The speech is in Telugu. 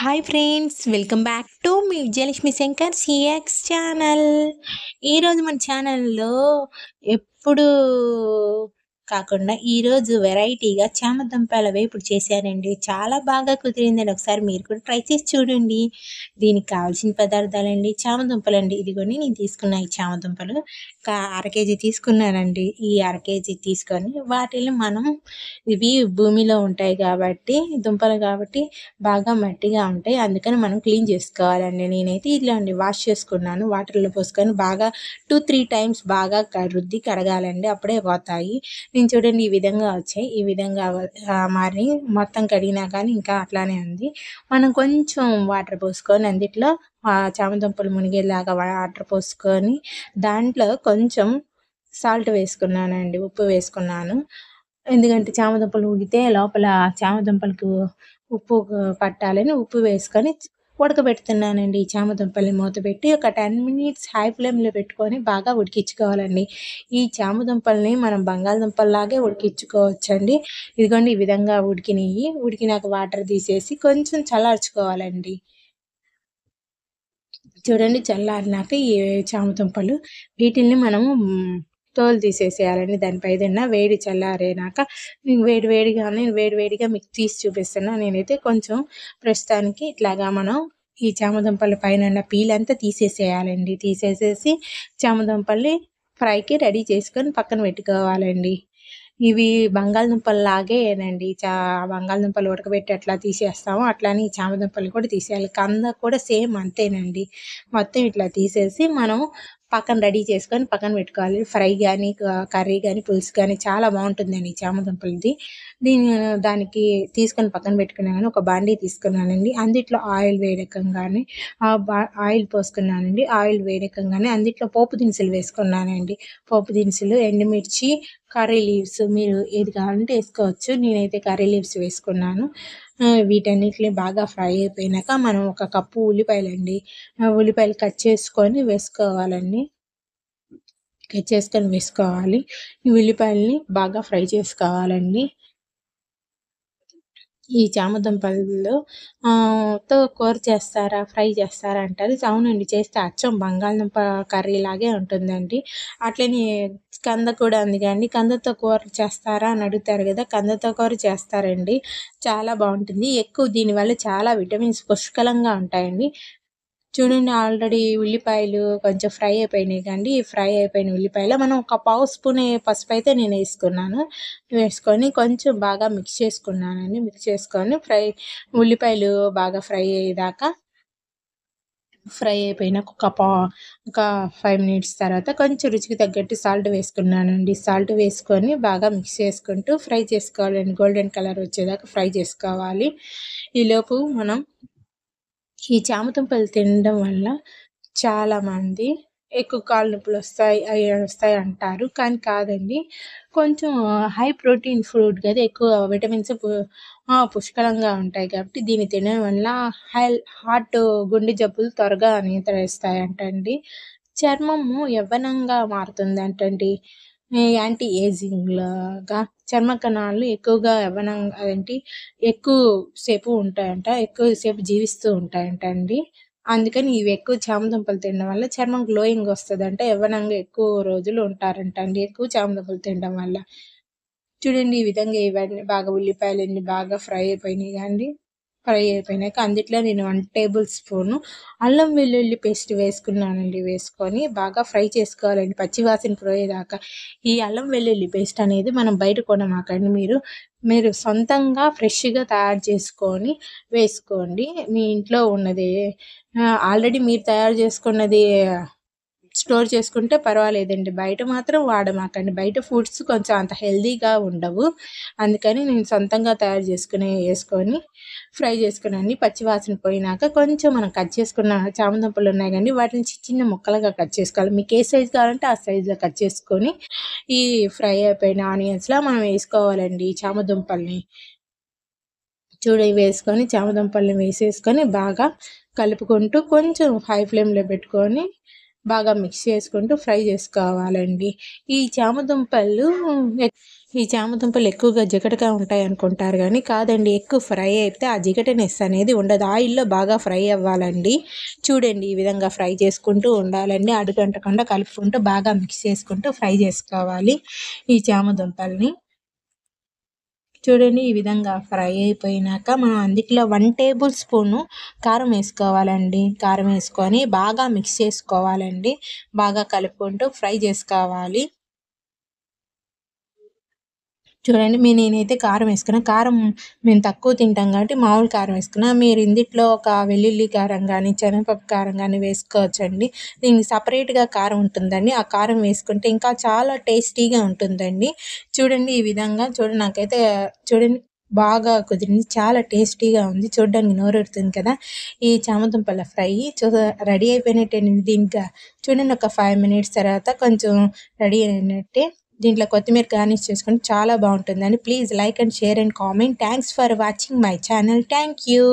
Hi friends, welcome back to me Vijayalakshmi Shankar CX channel. ఈరోజు మన ఛానల్లో ఎప్పుడు కాకుండా ఈరోజు వెరైటీగా చామదుంపల వేపుడు చేశానండి. చాలా బాగా కుదిరిందండి. ఒకసారి మీరు కూడా ట్రై చేసి చూడండి. దీనికి కావాల్సిన పదార్థాలండి, చామదుంపలండి. ఇదిగోండి నేను తీసుకున్న ఈ చామదుంపలు అర కేజీ తీసుకున్నానండి. ఈ అర కేజీ తీసుకొని వాటిని మనం ఇవి భూమిలో ఉంటాయి కాబట్టి దుంపలు కాబట్టి బాగా మట్టిగా ఉంటాయి. అందుకని మనం క్లీన్ చేసుకోవాలండి. నేనైతే ఇలా అండి వాష్ చేసుకున్నాను. వాటర్లో పోసుకొని బాగా 2-3 టైమ్స్ బాగా రుద్ది కడగాలండి. అప్పుడే పోతాయి. నేను చూడండి ఈ విధంగా వచ్చాయి. ఈ విధంగా మారి మొత్తం కడిగినా కానీ ఇంకా అట్లానే ఉంది. మనం కొంచెం వాటర్ పోసుకొని అందుట్లో చామదుంపలు మునిగేలాగా వాటర్ పోసుకొని దాంట్లో కొంచెం సాల్ట్ వేసుకున్నానండి, ఉప్పు వేసుకున్నాను. ఎందుకంటే చామదుంపలు ఉడికితే లోపల చామదుంపలకు ఉప్పు పట్టాలని ఉప్పు వేసుకొని ఉడకబెడుతున్నానండి. ఈ చామదుంపల్ని మూత పెట్టి ఒక 10 మినిట్స్ హై ఫ్లేమ్లో పెట్టుకొని బాగా ఉడికించుకోవాలండి. ఈ చామదుంపల్ని మనం బంగాళదుంపల్లాగే ఉడికించుకోవచ్చండి. ఇదిగోండి ఈ విధంగా ఉడికినాక వాటర్ తీసేసి కొంచెం చల్లార్చుకోవాలండి. చూడండి చల్లారినాక ఈ చామదుంపలు వీటిల్ని మనము తోలు తీసేసేయాలండి. దానిపైన వేడి చల్లారేనాక వేడివేడిగా మీకు తీసి చూపిస్తున్నా. నేనైతే కొంచెం ప్రస్తుతానికి ఇట్లాగా మనం ఈ చామదుంపల పైన పీల్ అంతా తీసేసేయాలండి. తీసేసేసి చామదుంపల్ని ఫ్రైకి రెడీ చేసుకొని పక్కన పెట్టుకోవాలండి. ఇవి బంగాళదుంపల్లాగేనండి. బంగాళదుంపలు ఉడకబెట్టి అట్లా తీసేస్తాము అట్లానే ఈ చామదుంపలు కూడా తీసేయాలి. కంద కూడా సేమ్ అంతేనండి. మొత్తం ఇట్లా తీసేసి మనం పక్కన రెడీ చేసుకొని పక్కన పెట్టుకోవాలి. ఫ్రై కానీ కర్రీ కానీ పులుసు కానీ చాలా బాగుంటుందండి ఈ చామదుంపలది. దానికి తీసుకొని పక్కన పెట్టుకున్నాను. ఒక బాండీ తీసుకున్నానండి. అందుట్లో ఆయిల్ వేడెక్కగానే ఆయిల్ పోసుకున్నానండి. ఆయిల్ వేడెక్కగానే అందుట్లో పోపు దినుసులు వేసుకున్నానండి. పోపు దినుసులు, ఎండుమిర్చి, కర్రీ లీవ్స్ మీరు ఏది కావాలంటే వేసుకోవచ్చు. నేనైతే కర్రీ లీవ్స్ వేసుకున్నాను. వీటన్నిటిని బాగా ఫ్రై అయిపోయినాక మనం ఒక కప్పు ఉల్లిపాయలండి, ఉల్లిపాయలు కట్ చేసుకొని వేసుకోవాలండి. ఈ ఉల్లిపాయలని బాగా ఫ్రై చేసుకోవాలండి. ఈ చామదుంపల్లో తో కూర చేస్తారా, ఫ్రై చేస్తారా అంటారు. అవునండి, చేస్తే అచ్చం బంగాళదుంప కర్రీ లాగే ఉంటుందండి. అట్లనే కంద కూడా ఉంది కానీ కందతో కూర చేస్తారా అని అడుగుతారు కదా. కందతో కూర చేస్తారండి, చాలా బాగుంటుంది. దీనివల్ల చాలా విటమిన్స్ పుష్కలంగా ఉంటాయండి. చూడండి ఆల్రెడీ ఉల్లిపాయలు కొంచెం ఫ్రై అయిపోయినాయి కండి. ఫ్రై అయిపోయిన ఉల్లిపాయలు మనం ఒక పావు స్పూన్ పసుపు అయితే నేను వేసుకొని కొంచెం బాగా మిక్స్ చేసుకున్నానండి. మిక్స్ చేసుకొని ఉల్లిపాయలు బాగా ఫ్రై అయిపోయినాక ఒక 5 మినిట్స్ తర్వాత కొంచెం రుచికి తగ్గట్టు సాల్ట్ వేసుకున్నానండి. సాల్ట్ వేసుకొని బాగా మిక్స్ చేసుకుంటూ ఫ్రై చేసుకోవాలండి. గోల్డెన్ కలర్ వచ్చేదాకా ఫ్రై చేసుకోవాలి. ఈలోపు మనం ఈ చామదుంపలు తినడం వల్ల చాలామంది ఎక్కువ కాళ్ళ నొప్పులు వస్తాయి అంటారు. కానీ కాదండి, కొంచెం హై ప్రోటీన్ ఫుడ్ కదా, ఎక్కువ విటమిన్స్ పుష్కలంగా ఉంటాయి కాబట్టి దీన్ని తినడం వల్ల హార్ట్, గుండె జబ్బులు త్వరగా నియంత్రిస్తాయంటండి. చర్మము యవ్వనంగా మారుతుందంటండి. యాంటీ ఏజింగ్ లాగా చర్మ కణాలు ఎక్కువగా ఎక్కువ సేపు ఉంటాయంట, ఎక్కువసేపు జీవిస్తూ ఉంటాయంటండి. అందుకని ఇవి ఎక్కువ చామదుంపలు తినడం వల్ల చర్మం గ్లోయింగ్ వస్తుందంట. యవ్వనంగా ఎక్కువ రోజులు ఉంటారంటండి ఎక్కువ చామదుంపలు తినడం వల్ల. చూడండి ఈ విధంగా ఇవన్నీ బాగా ఉల్లిపాయలన్నీ బాగా ఫ్రై అయిపోయినాక అందుట్లో నేను 1 టేబుల్ స్పూను అల్లం వెల్లుల్లి పేస్ట్ వేసుకున్నానండి. వేసుకొని బాగా ఫ్రై చేసుకోవాలండి పచ్చివాసన పోయేదాకా. ఈ అల్లం వెల్లుల్లి పేస్ట్ అనేది మనం బయట కొనమాకండి. మీరు సొంతంగా ఫ్రెష్గా తయారు చేసుకొని వేసుకోండి. మీ ఇంట్లో ఉన్నది ఆల్రెడీ మీరు తయారు చేసుకున్నది స్టోర్ చేసుకుంటే పర్వాలేదండి. బయట మాత్రం వాడమాకండి. బయట ఫుడ్స్ కొంచెం అంత హెల్దీగా ఉండవు. అందుకని నేను సొంతంగా తయారు వేసుకొని ఫ్రై చేసుకున్నాను. పచ్చివాసన పోయినాక కొంచెం మనం కట్ చేసుకున్న చామదుంపలు ఉన్నాయి కానీ వాటిని చిన్న ముక్కలుగా కట్ చేసుకోవాలి. మీకు ఏ సైజు కావాలంటే ఆ సైజులో కట్ చేసుకొని ఈ ఫ్రై అయిపోయిన ఆనియన్స్లా మనం వేసుకోవాలండి ఈ చామదుంపల్ని. వేసుకొని చామదుంపల్ని వేసేసుకొని బాగా కలుపుకుంటూ కొంచెం హై ఫ్లేమ్లో పెట్టుకొని బాగా మిక్స్ చేసుకుంటూ ఫ్రై చేసుకోవాలండి. ఈ చామదుంపలు ఈ చామదుంపలు ఎక్కువగా జిగటగా ఉంటాయి అనుకుంటారు కానీ కాదండి, ఎక్కువ ఫ్రై అయితే ఆ జిగటనెస్ అనేది ఉండదు. ఆయిల్లో బాగా ఫ్రై అవ్వాలండి. చూడండి, ఈ విధంగా ఫ్రై చేసుకుంటూ ఉండాలండి. అడుగంటకుండా కలుపుకుంటూ బాగా మిక్స్ చేసుకుంటూ ఫ్రై చేసుకోవాలి ఈ చామదుంపల్ని. చూడండి, ఈ విధంగా ఫ్రై అయిపోయినాక మనం అందులో 1 టేబుల్ స్పూను కారం వేసుకోవాలండి. కారం వేసుకొని బాగా మిక్స్ చేసుకోవాలండి. బాగా కలుపుకుంటూ ఫ్రై చేసుకోవాలి. చూడండి, నేనైతే కారం వేసుకున్నా. కారం మేము తక్కువ తింటాం కాబట్టి మామూలు కారం వేసుకున్నా. మీరు ఇందులో ఒక వెల్లుల్లి కారం కానీ శనగపప్పు కారం కానీ వేసుకోవచ్చండి. దీనికి సపరేట్గా కారం ఉంటుందండి. ఆ కారం వేసుకుంటే ఇంకా చాలా టేస్టీగా ఉంటుందండి. చూడండి, ఈ విధంగా చూడండి, నాకైతే చూడండి బాగా కుదిరింది. చాలా టేస్టీగా ఉంది. చూడడానికి నోరూరుతుంది కదా. ఈ చామదుంపల ఫ్రై రెడీ అయిపోయినట్టేనండి. దీనికి చూడండి, ఒక 5 మినిట్స్ తర్వాత కొంచెం రెడీ అయినట్టే. దీంట్లో కొత్తిమీర గార్నిష్ చేసుకుంటే చాలా బాగుంటుందండి. Please like and share and comment. Thanks for watching my channel. Thank you.